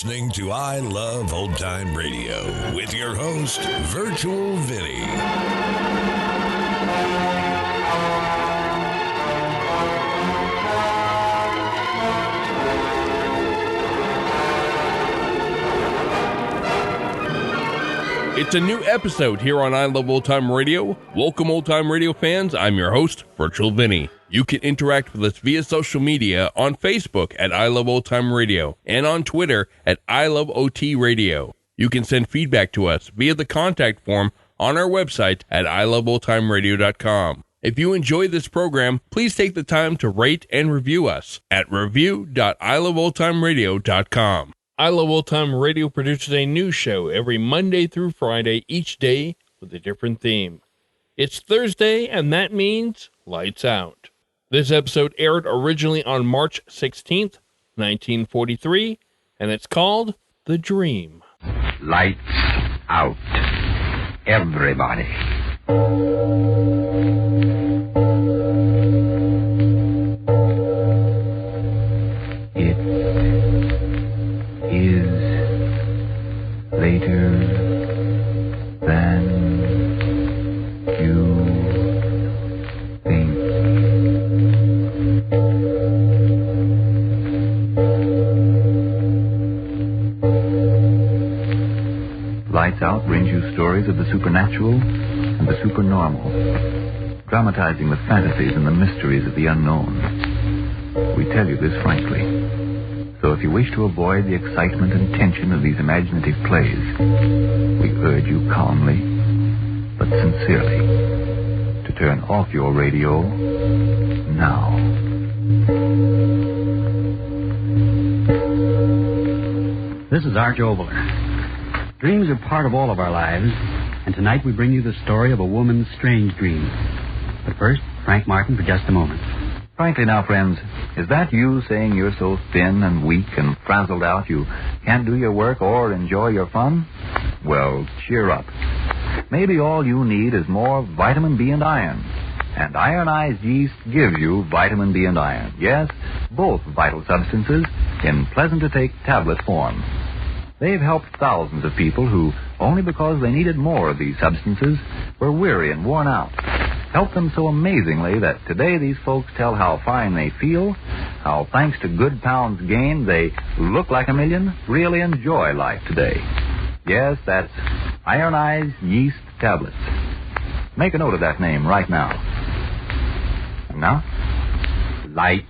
listening to I Love Old Time Radio with your host, Virtual Vinny. It's a new episode here on I Love Old Time Radio. Welcome, Old Time Radio fans. I'm your host, Virtual Vinny. You can interact with us via social media on Facebook at I Love Old Time Radio and on Twitter at I Love OT Radio. You can send feedback to us via the contact form on our website at iloveoldtimeradio.com. If you enjoy this program, please take the time to rate and review us at review.iloveoldtimeradio.com. I Love Old Time Radio produces a new show every Monday through Friday, each day with a different theme. It's Thursday, and that means Lights Out. This episode aired originally on March 16th, 1943, and it's called The Dream. Lights out. Everybody. It is later than you think. Lights Out brings you stories of the supernatural and the supernormal, dramatizing the fantasies and the mysteries of the unknown. We tell you this frankly. So if you wish to avoid the excitement and tension of these imaginative plays, we urge you calmly, but sincerely, to turn off your radio now. This is Arch Obler. Dreams are part of all of our lives, and tonight we bring you the story of a woman's strange dream. But first, Frank Martin for just a moment. Frankly now, friends, is that you saying you're so thin and weak and frazzled out you can't do your work or enjoy your fun? Well, cheer up. Maybe all you need is more vitamin B and iron. And ironized yeast gives you vitamin B and iron. Yes, both vital substances in pleasant-to-take tablet form. They've helped thousands of people who, only because they needed more of these substances, were weary and worn out. Helped them so amazingly that today these folks tell how fine they feel, how thanks to good pounds gained, they look like a million, really enjoy life today. Yes, that's ironized yeast tablets. Make a note of that name right now. And now, lights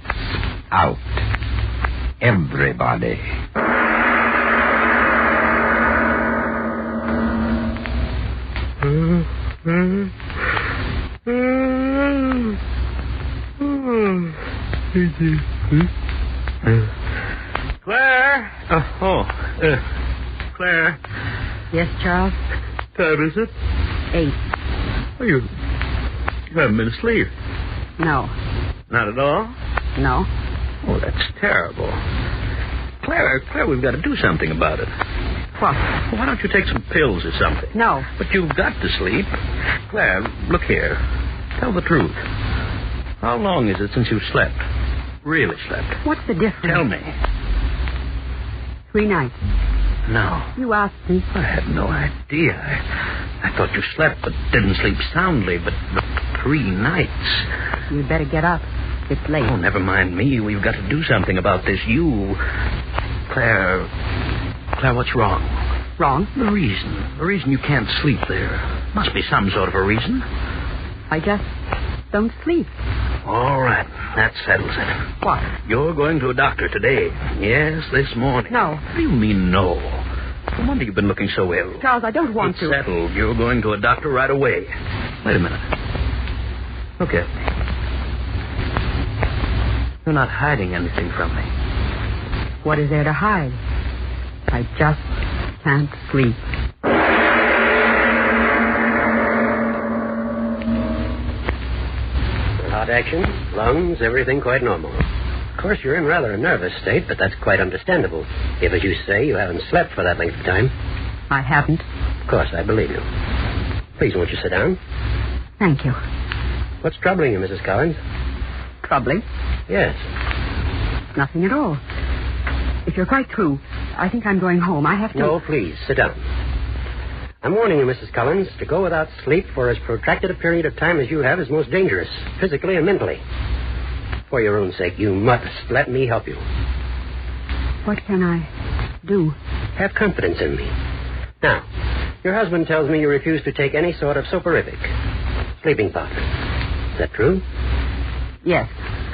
out. Everybody. Claire? Claire? Yes, Charles? Time is it? 8. Oh, you haven't been asleep. No. Not at all? No. Oh, that's terrible. Claire, we've got to do something about it. What? Well, why don't you take some pills or something? No. But you've got to sleep. Claire, look here. Tell the truth. How long is it since you slept? Really slept? What's the difference? Tell me. 3 nights. No. You asked me. I had no idea. I thought you slept but didn't sleep soundly, but 3 nights. You'd better get up. It's late. Oh, never mind me. We've got to do something about this. Claire, what's wrong? Wrong? The reason you can't sleep there. Must be some sort of a reason. I just don't sleep. All right, that settles it. What? You're going to a doctor today. Yes, this morning. No. What do you mean, no? No wonder you've been looking so ill. Charles, I don't want It's to. settled. You're going to a doctor right away. Wait a minute. Look at me. You're not hiding anything from me. What is there to hide? I just can't sleep. Heart action, lungs, everything quite normal. Of course, you're in rather a nervous state, but that's quite understandable. If, as you say, you haven't slept for that length of time. I haven't. Of course, I believe you. Please, won't you sit down? Thank you. What's troubling you, Mrs. Collins? Troubling? Yes. Nothing at all. If you're quite through, I think I'm going home. I have to... No, please, sit down. I'm warning you, Mrs. Collins, to go without sleep for as protracted a period of time as you have is most dangerous, physically and mentally. For your own sake, you must let me help you. What can I do? Have confidence in me. Now, your husband tells me you refuse to take any sort of soporific, sleeping powder. Is that true? Yes.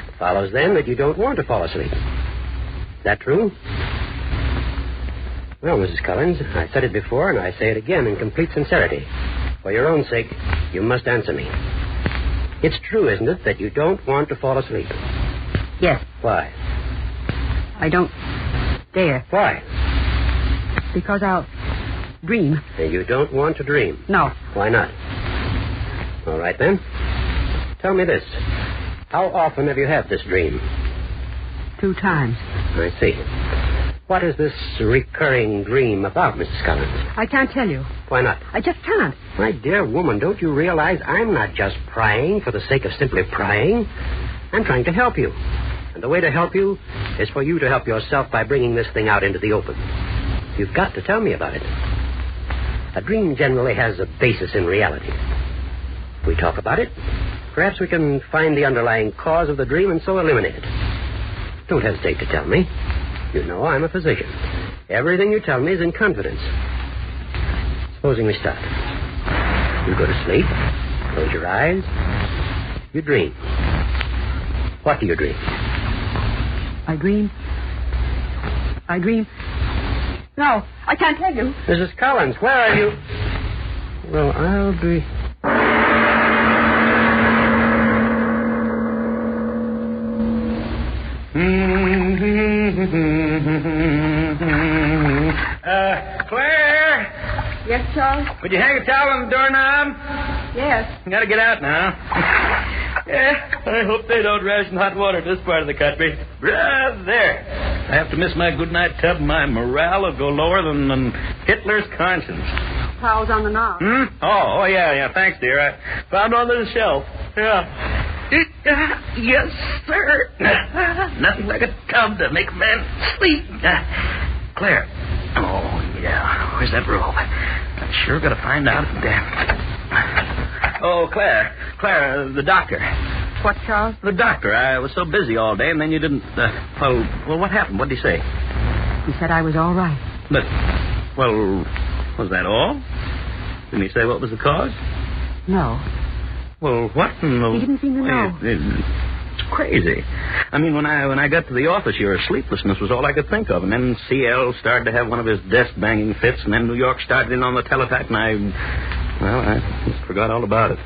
It follows then that you don't want to fall asleep. Is that true? Well, Mrs. Collins, I said it before, and I say it again in complete sincerity. For your own sake, you must answer me. It's true, isn't it, that you don't want to fall asleep? Yes. Why? I don't dare. Why? Because I'll dream. You don't want to dream? No. Why not? All right, then. Tell me this. How often have you had this dream? 2 times. I see. What is this recurring dream about, Mrs. Collins? I can't tell you. Why not? I just can't. My dear woman, don't you realize I'm not just prying for the sake of simply prying? I'm trying to help you. And the way to help you is for you to help yourself by bringing this thing out into the open. You've got to tell me about it. A dream generally has a basis in reality. If we talk about it, perhaps we can find the underlying cause of the dream and so eliminate it. Don't hesitate to tell me. You know I'm a physician. Everything you tell me is in confidence. Supposing we start. You go to sleep, close your eyes, you dream. What do you dream? I dream. No, I can't tell you. Mrs. Collins, where are you? Well, I'll be... Claire! Yes, Charles? Would you hang a towel on the doorknob? Yes. You gotta get out now. Yeah, I hope they don't ration hot water in this part of the country. Brother! I have to miss my goodnight tub, my morale will go lower than Hitler's conscience. Towels on the knob. Oh, yeah, thanks, dear. I found one on the shelf. Yeah. Yes, sir. Nothing like a tub to make a man sleep. Claire. Oh, yeah. Where's that robe? I'm sure got to find out. Oh, Claire, the doctor. What, Charles? The doctor. I was so busy all day, and then you didn't... well, what happened? What did he say? He said I was all right. But, well, was that all? Didn't he say what was the cause? No. Well, what in the... He didn't seem to know. It's crazy. I mean, when I got to the office, your sleeplessness was all I could think of. And then CL started to have one of his desk-banging fits, and then New York started in on the teletype, and I just forgot all about it.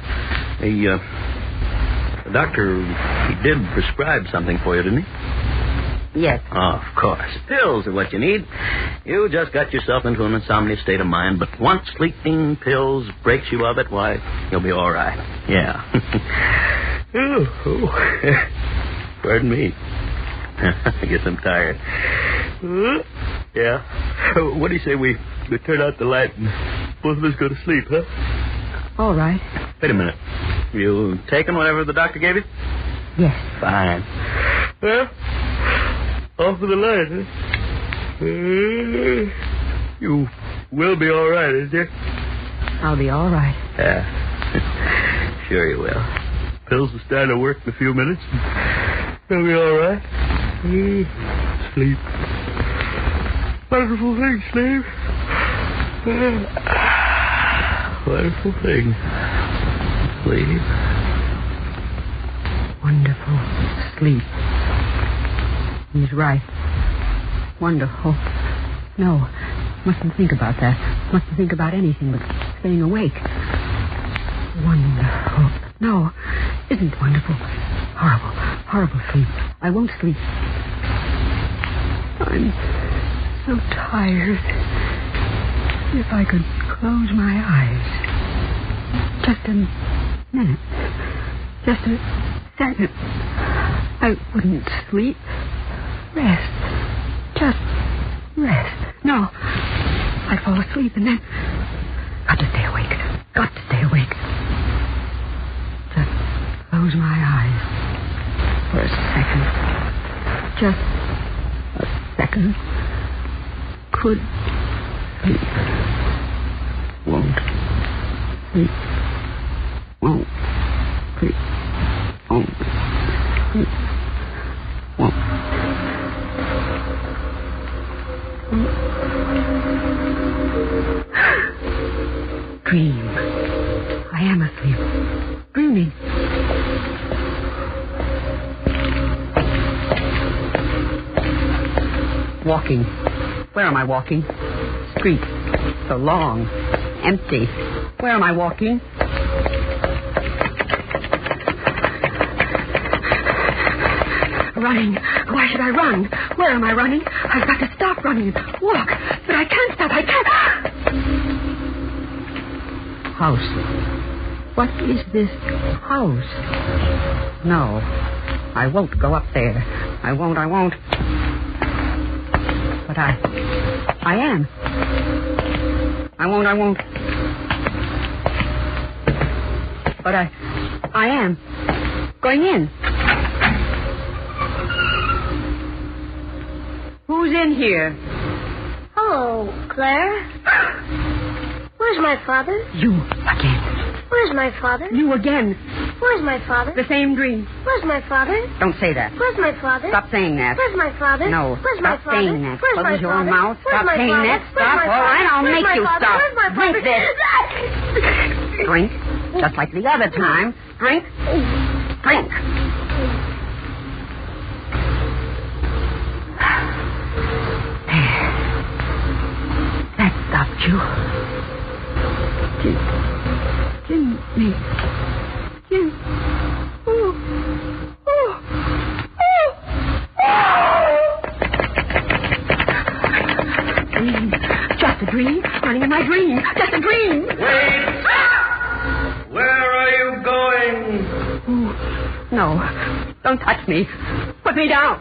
The doctor, he did prescribe something for you, didn't he? Yes. Oh, of course. Pills are what you need. You just got yourself into an insomnia state of mind, but once sleeping pills breaks you of it, why, you'll be all right. Yeah. Pardon me. I guess I'm tired. Yeah. What do you say we turn out the light and both of us go to sleep, huh? All right. Wait a minute. You taken whatever the doctor gave you? Yes. Fine. Well, off with the light, huh? You will be all right, isn't you? I'll be all right. Yeah. Sure you will. Pills will start to work in a few minutes. You'll be all right. Sleep. Wonderful thing, sleep. Wonderful thing. Sleep. Wonderful sleep. He's right. Wonderful. No, mustn't think about that. Mustn't think about anything but staying awake. Wonderful. No, isn't wonderful. Horrible, horrible sleep. I won't sleep. I'm so tired. If I could close my eyes. Just a minute. Just a second. I wouldn't sleep. Rest. Just rest. No. I'd fall asleep and then... Got to stay awake. Got to stay awake. Just close my eyes. For a second. Just a second. could sleep. Won't sleep. Won't sleep. Won't sleep. Won't. Dream. I am asleep. Dreaming. Walking. Where am I walking? Street. So long. Empty. Where am I walking? Running. Why should I run? Where am I running? I've got to stop running. Walk. But I can't stop. I can't. House. What is this house? No. I won't go up there. I won't. But I am. I won't. But I am. Going in. Who's in here? Hello, Claire. Where's my father? You again. Where's my father? You again. Where's my father? The same dream. Where's my father? Don't say that. Where's my father? Stop saying that. Where's my father? No. Where's my Stop father? saying that. Where's my Close your father? mouth. Where's Stop my saying father? that. Where's Stop. my All father? right, I'll Where's make my you father? stop. Where's my Drink father? this. Drink. Just like the other time. Drink. Drink. There. That stopped you. Jimmy. Dream. Just a dream. Running in my dream. Just a dream. Wait! Where are you going? Oh, no. Don't touch me. Put me down.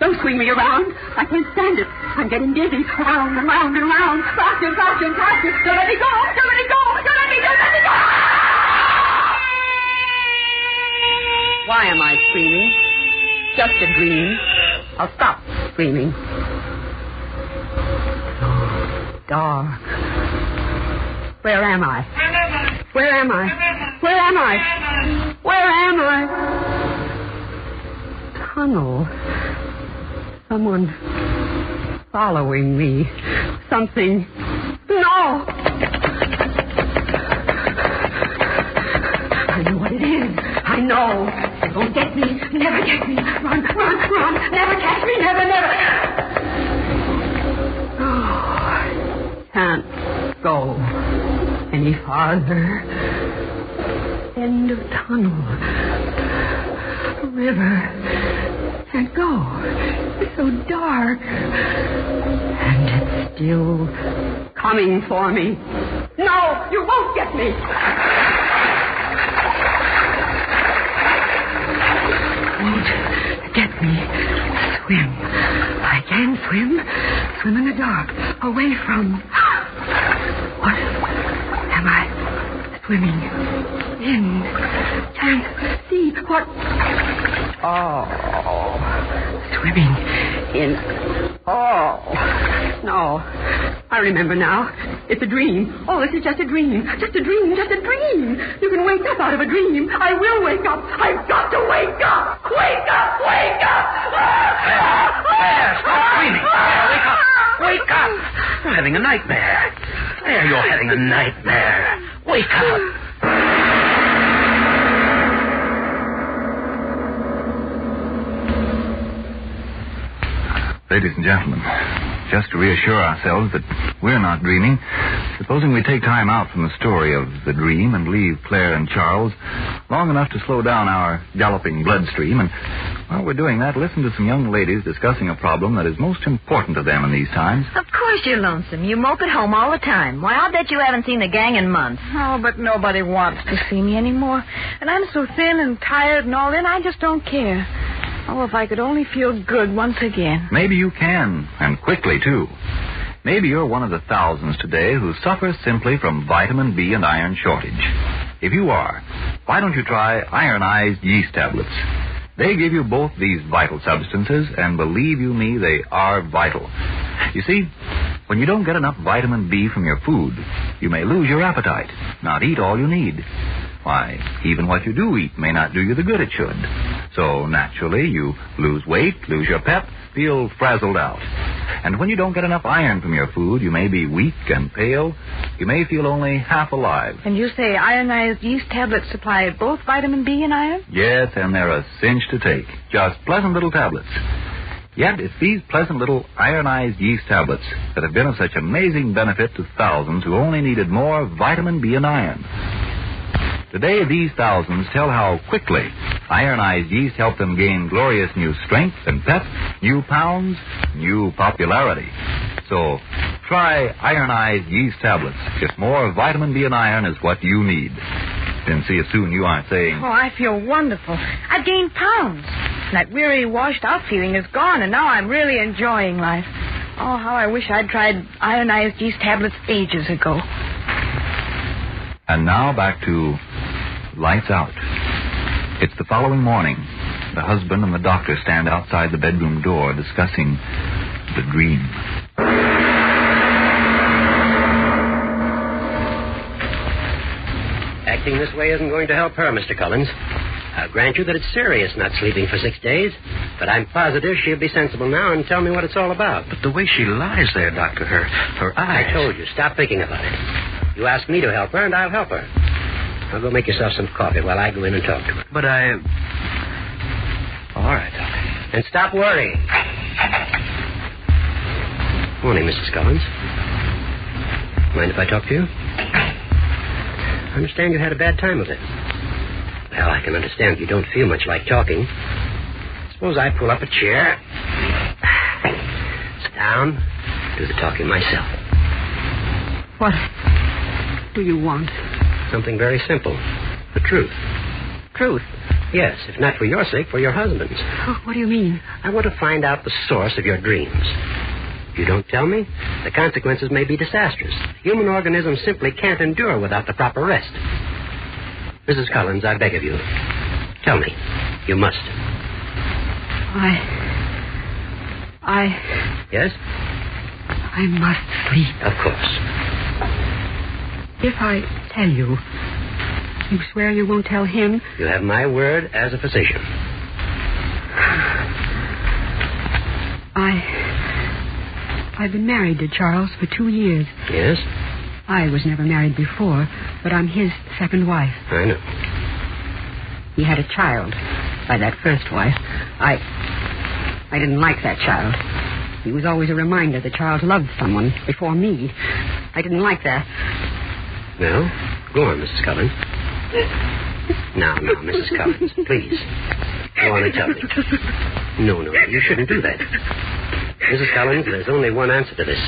Don't swing me around. I can't stand it. I'm getting dizzy. Round and round and round. Faster, faster, faster. Don't let me go. Don't let me go. Don't let me go. Don't let me go. Why am I screaming? Just a dream. I'll stop screaming. So dark. Where am I? Where am I? Where am I? Where am I? Tunnel. Someone following me. Something. No! I know what it is. I know. It won't get me. Never get me. Run, run, run. Never catch me. Never, never. Oh, can't go any farther. End of tunnel. River. Can't go. It's so dark. And it's still coming for me. No, you won't get me. Won't get me. Swim. I can swim. Swim in the dark. Away from. What am I swimming in? Can't see what. Oh, swimming in. Oh, no. I remember now. It's a dream. Oh, this is just a dream. Just a dream. Just a dream. You can wake up out of a dream. I will wake up. I've got to wake up. Wake up. Wake up. There, stop screaming. There, wake up. Wake up. You're having a nightmare. There, you're having a nightmare. Wake up. Ladies and gentlemen, just to reassure ourselves that we're not dreaming, supposing we take time out from the story of the dream and leave Claire and Charles long enough to slow down our galloping bloodstream, and while we're doing that, listen to some young ladies discussing a problem that is most important to them in these times. Of course you're lonesome. You mope at home all the time. Why, I'll bet you haven't seen the gang in months. Oh, but nobody wants to see me anymore. And I'm so thin and tired and all in, I just don't care. Oh, if I could only feel good once again. Maybe you can, and quickly, too. Maybe you're one of the thousands today who suffer simply from vitamin B and iron shortage. If you are, why don't you try ironized yeast tablets? They give you both these vital substances, and believe you me, they are vital. You see, when you don't get enough vitamin B from your food, you may lose your appetite, not eat all you need. Why, even what you do eat may not do you the good it should. So, naturally, you lose weight, lose your pep, feel frazzled out. And when you don't get enough iron from your food, you may be weak and pale. You may feel only half alive. And you say ionized yeast tablets supply both vitamin B and iron? Yes, and they're a cinch to take. Just pleasant little tablets. Yet it's these pleasant little ionized yeast tablets that have been of such amazing benefit to thousands who only needed more vitamin B and iron. Today, these thousands tell how quickly ironized yeast helped them gain glorious new strength and pep, new pounds, new popularity. So, try ironized yeast tablets. If more vitamin B and iron is what you need. Then see if soon you aren't saying... Oh, I feel wonderful. I've gained pounds. That weary, washed-out feeling is gone, and now I'm really enjoying life. Oh, how I wish I'd tried ionized yeast tablets ages ago. And now back to lights out. It's the following morning. The husband and the doctor stand outside the bedroom door discussing the dream. Acting this way isn't going to help her, Mr. Collins. I'll grant you that it's serious not sleeping for 6 days, but I'm positive she'll be sensible now and tell me what it's all about. But the way she lies there, Doctor, her eyes... I told you, stop thinking about it. You ask me to help her, and I'll help her. Now go make yourself some coffee while I go in and talk to her. But I... All right, Doctor. And stop worrying. Morning, Mrs. Collins. Mind if I talk to you? I understand you had a bad time of it. Well, I can understand you don't feel much like talking. Suppose I pull up a chair, sit down, do the talking myself. What do you want? Something very simple. The truth. Truth? Yes, if not for your sake, for your husband's. Oh, what do you mean? I want to find out the source of your dreams. If you don't tell me, the consequences may be disastrous. Human organisms simply can't endure without the proper rest. Mrs. Collins, I beg of you, tell me. You must. Yes? I must sleep. Of course. If I tell you, you swear you won't tell him? You have my word as a physician. I've been married to Charles for 2 years. Yes? I was never married before, but I'm his second wife. I know. He had a child by that first wife. I didn't like that child. He was always a reminder that Charles loved someone before me. I didn't like that. Well, go on, Mrs. Collins. Now, Mrs. Collins, please. Go on and tell me. No, you shouldn't do that. Mrs. Collins, there's only one answer to this.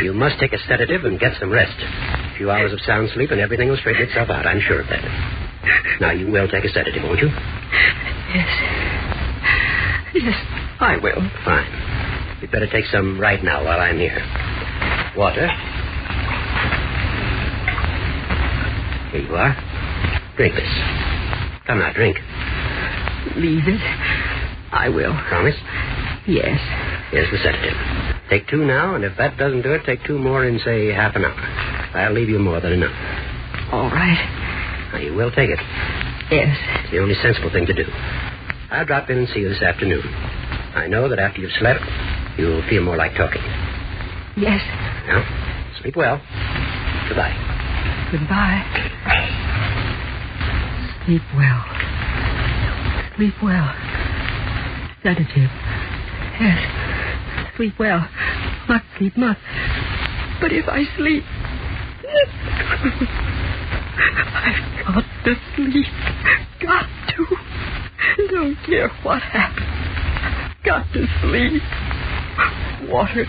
You must take a sedative and get some rest. A few hours of sound sleep and everything will straighten itself out. I'm sure of that. Now, you will take a sedative, won't you? Yes. Yes, I will. Fine. You'd better take some right now while I'm here. Water. Here you are. Drink this. Come now, drink. Leave it. I will. Promise? Yes. Here's the sedative. Take 2 now, and if that doesn't do it, take 2 more in, say, half an hour. I'll leave you more than enough. All right. Now, you will take it. Yes. It's the only sensible thing to do. I'll drop in and see you this afternoon. I know that after you've slept, you'll feel more like talking. Yes. Now, sleep well. Goodbye. Goodbye. Sleep well. Sleep well. Sedative. Yes. Sleep well. Must sleep, must. But if I sleep... I've got to sleep. Got to. Don't care what happens. Got to sleep. Water.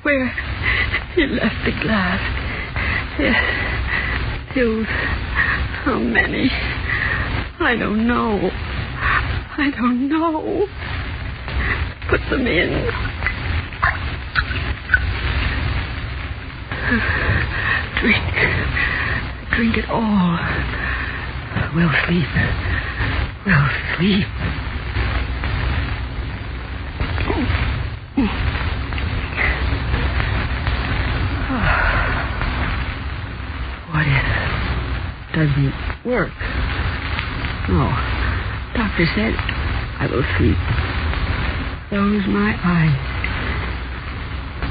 Where? He left the glass. Yes. Pills. How many? I don't know. I don't know. Put them in. Drink. Drink it all. We'll sleep. We'll sleep. doesn't work. No. Doctor said I will sleep. Close my eyes.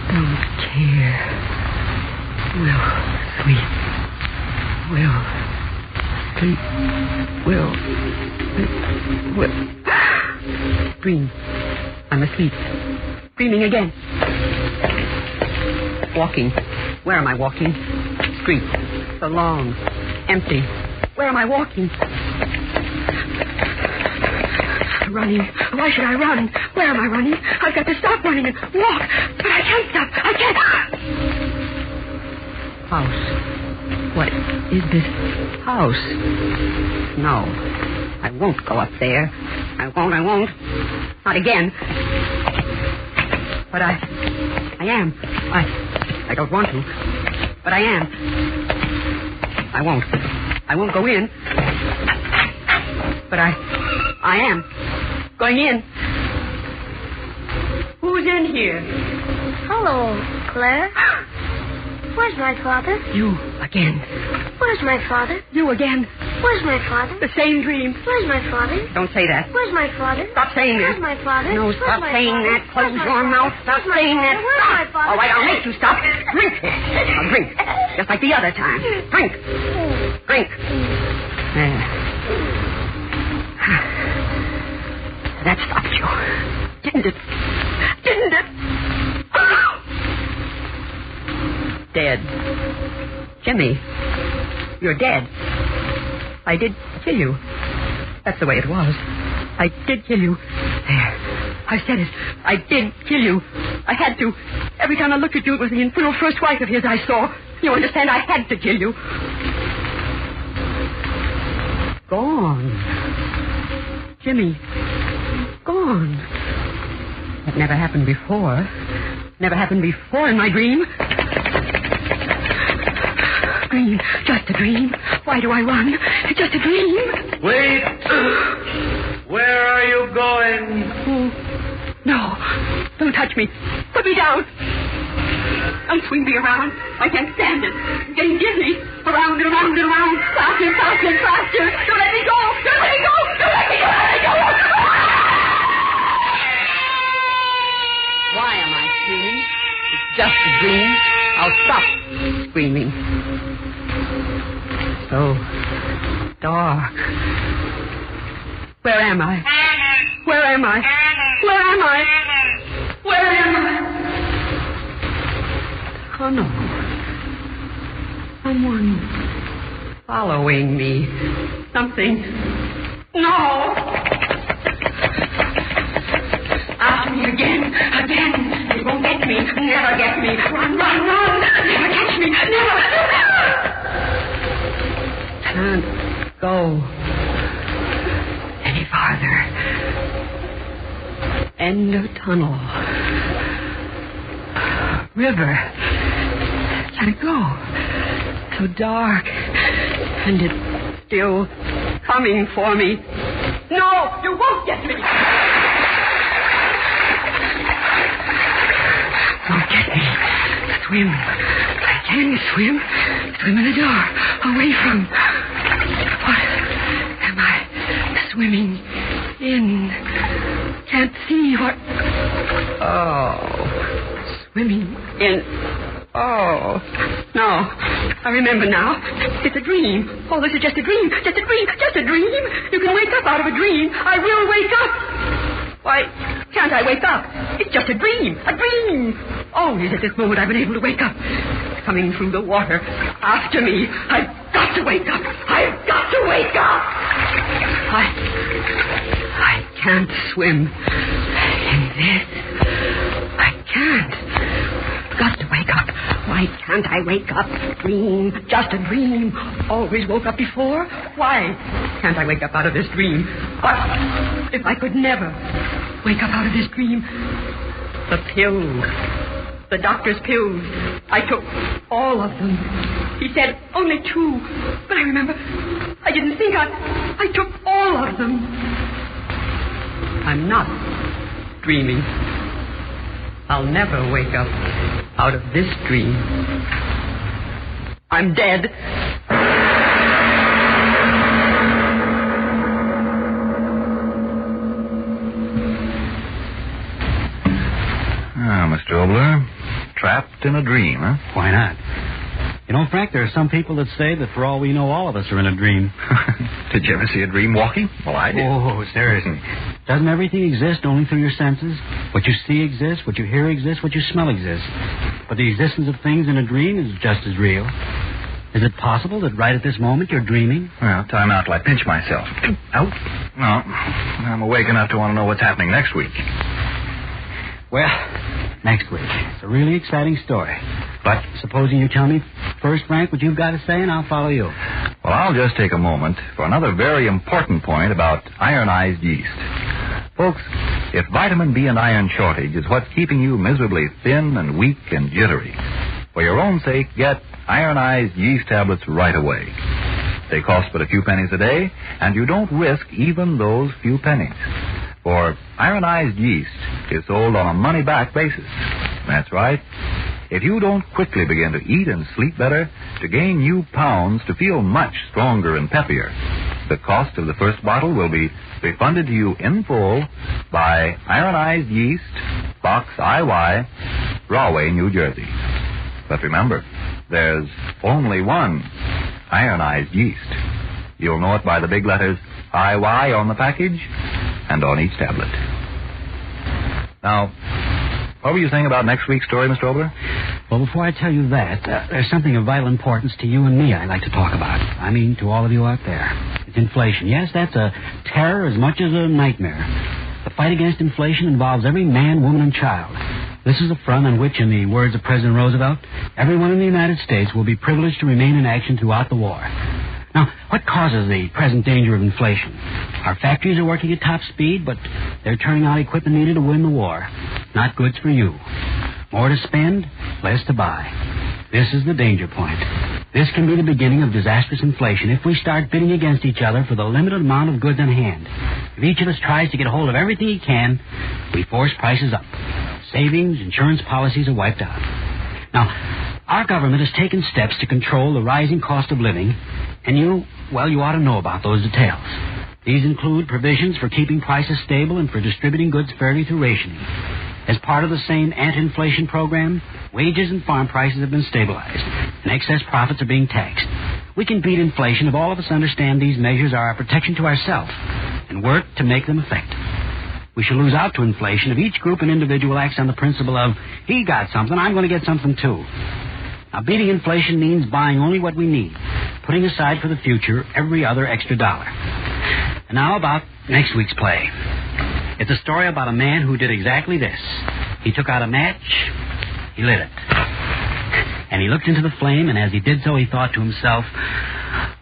Don't care. Will sleep. Will sleep. Will. Dream. I'm asleep. Dreaming again. Walking. Where am I walking? Street. So long. Empty. Where am I walking? Running. Why should I run? Where am I running? I've got to stop running and walk. But I can't stop. I can't. House. What is this house? No. I won't go up there. I won't. Not again. But I am. I don't want to. But I am. I won't go in. But I am. Going in. Who's in here? Hello, Claire. Where's my father? You again. Where's my father? You again. Where's my father? The same dream. Where's my father? Don't say that. Where's my father? Stop saying that. Where's my father? No, stop saying that. Close your mouth. Stop saying that. Where's my father? All right, I'll make you stop. Drink. Now drink. Just like the other time. Drink. There. That stopped you. Didn't it? Dead. Jimmy, you're dead. I did kill you. That's the way it was. I did kill you. There. I said it. I did kill you. I had to. Every time I looked at you, it was the infernal first wife of his I saw. You understand? I had to kill you. Gone. Jimmy. Gone. That never happened before. Never happened before in my dream. Dream. Just a dream. Why do I run? It's just a dream. Wait. Where are you going? Oh. No. Don't touch me. Put me down. Don't swing me around. I can't stand it. I'm getting dizzy. Around and around and around. Faster. Don't let me go. Why am I screaming? It's just a dream. I'll stop screaming. So dark. Where am I? Oh, no. Someone following me. Something. No! After me again. It won't get me. Never get me. Run. Never catch me. Never. Can't go any farther. End of tunnel. River. Can't go. So dark. And it's still coming for me. No, you won't get me. Don't get me. Swim. I can swim. Swim in the dark. Away from. What am I swimming in? Can't see what. Oh. Swimming in. Oh. No. I remember now. It's a dream. Oh, this is just a dream. Just a dream. You can wake up out of a dream. I will wake up. Why can't I wake up? It's just a dream. Always at this moment I've been able to wake up. It's coming through the water. After me. I've got to wake up. I can't swim in this. I can't. Got to wake up. Why can't I wake up? Dream. Just a dream. Always woke up before. Why can't I wake up out of this dream? What if I could never wake up out of this dream? The pills. The doctor's pills. I took all of them. He said only 2. But I remember. I didn't think I took all of them. I'm not dreaming. I'll never wake up out of this dream. I'm dead. trapped in a dream, huh? Why not? You know, Frank, there are some people that say that for all we know, all of us are in a dream. Did you ever see a dream walking? Well, I did. Oh, seriously. Doesn't everything exist only through your senses? What you see exists, what you hear exists, what you smell exists. But the existence of things in a dream is just as real. Is it possible that right at this moment you're dreaming? Well, time out till I pinch myself. Out? No. I'm awake enough to want to know what's happening next week. Well, next week. It's a really exciting story. But supposing you tell me first, Frank, what you've got to say, and I'll follow you. Well, I'll just take a moment for another very important point about ironized yeast. Folks, if vitamin B and iron shortage is what's keeping you miserably thin and weak and jittery, for your own sake, get ironized yeast tablets right away. They cost but a few pennies a day, and you don't risk even those few pennies. For ironized yeast is sold on a money-back basis. That's right. If you don't quickly begin to eat and sleep better, to gain new pounds, to feel much stronger and peppier, the cost of the first bottle will be refunded to you in full by ironized yeast, Box IY, Rahway, New Jersey. But remember, there's only one ironized yeast. You'll know it by the big letters IY on the package and on each tablet. Now, what were you saying about next week's story, Mr. Obler? Well, before I tell you that, there's something of vital importance to you and me I'd like to talk about. I mean, to all of you out there. It's inflation. Yes, that's a terror as much as a nightmare. The fight against inflation involves every man, woman, and child. This is a front on which, in the words of President Roosevelt, everyone in the United States will be privileged to remain in action throughout the war. Now, what causes the present danger of inflation? Our factories are working at top speed, but they're turning out equipment needed to win the war. Not goods for you. More to spend, less to buy. This is the danger point. This can be the beginning of disastrous inflation if we start bidding against each other for the limited amount of goods on hand. If each of us tries to get hold of everything he can, we force prices up. Savings, insurance policies are wiped out. Now, our government has taken steps to control the rising cost of living, and you ought to know about those details. These include provisions for keeping prices stable and for distributing goods fairly through rationing. As part of the same anti-inflation program, wages and farm prices have been stabilized, and excess profits are being taxed. We can beat inflation if all of us understand these measures are a protection to ourselves and work to make them effective. We shall lose out to inflation if each group and individual acts on the principle of, he got something, I'm going to get something too. Now, beating inflation means buying only what we need, putting aside for the future every other extra dollar. And now about next week's play. It's a story about a man who did exactly this. He took out a match, he lit it. And he looked into the flame, and as he did so, he thought to himself,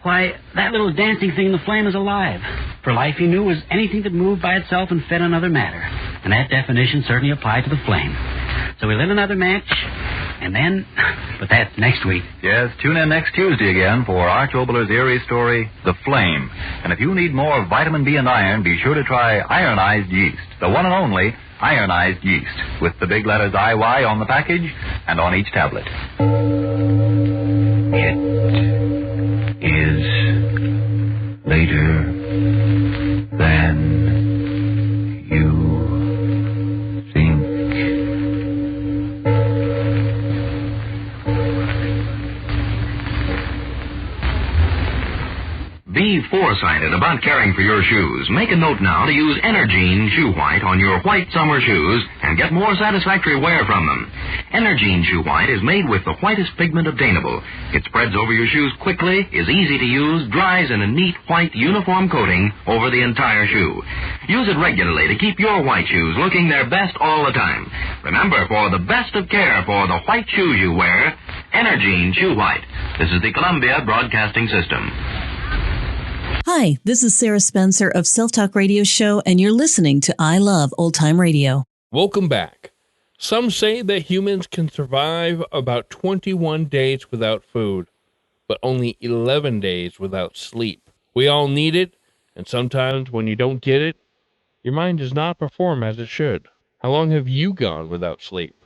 why, that little dancing thing in the flame is alive. For life, he knew, was anything that moved by itself and fed on other matter. And that definition certainly applied to the flame. So he lit another match, and then, but that's next week. Yes, tune in next Tuesday again for Arch Obler's eerie story, The Flame. And if you need more vitamin B and iron, be sure to try ironized yeast, the one and only ironized yeast, with the big letters IY on the package and on each tablet. It is later than you think. Be foresighted about caring for your shoes. Make a note now to use Energine Shoe White on your white summer shoes and get more satisfactory wear from them. Energine Shoe White is made with the whitest pigment obtainable. It spreads over your shoes quickly, is easy to use, dries in a neat white uniform coating over the entire shoe. Use it regularly to keep your white shoes looking their best all the time. Remember, for the best of care for the white shoes you wear, Energine Shoe White. This is the Columbia Broadcasting System. Hi, this is Sarah Spencer of Self Talk Radio Show, and you're listening to I Love Old Time Radio. Welcome back. Some say that humans can survive about 21 days without food, but only 11 days without sleep. We all need it, and sometimes when you don't get it, your mind does not perform as it should. How long have you gone without sleep?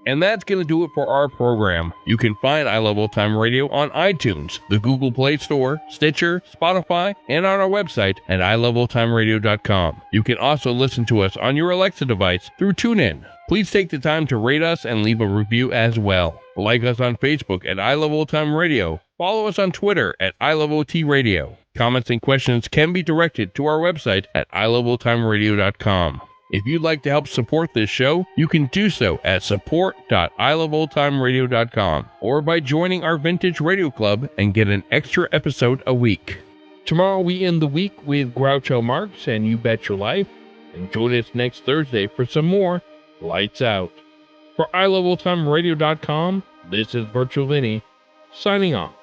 And that's going to do it for our program. You can find I Love Old Time Radio on iTunes, the Google Play Store, Stitcher, Spotify, and on our website at iloveoldtimeradio.com. You can also listen to us on your Alexa device through TuneIn. Please take the time to rate us and leave a review as well. Like us on Facebook at I Love Old Time Radio. Follow us on Twitter at ILOT Radio. Comments and questions can be directed to our website at iloveoldtimeradio.com. If you'd like to help support this show, you can do so at support.iloveoldtimeradio.com or by joining our Vintage Radio Club and get an extra episode a week. Tomorrow we end the week with Groucho Marx and You Bet Your Life, and join us next Thursday for some more Lights Out. For iloveoldtimeradio.com, this is Virtual Vinny, signing off.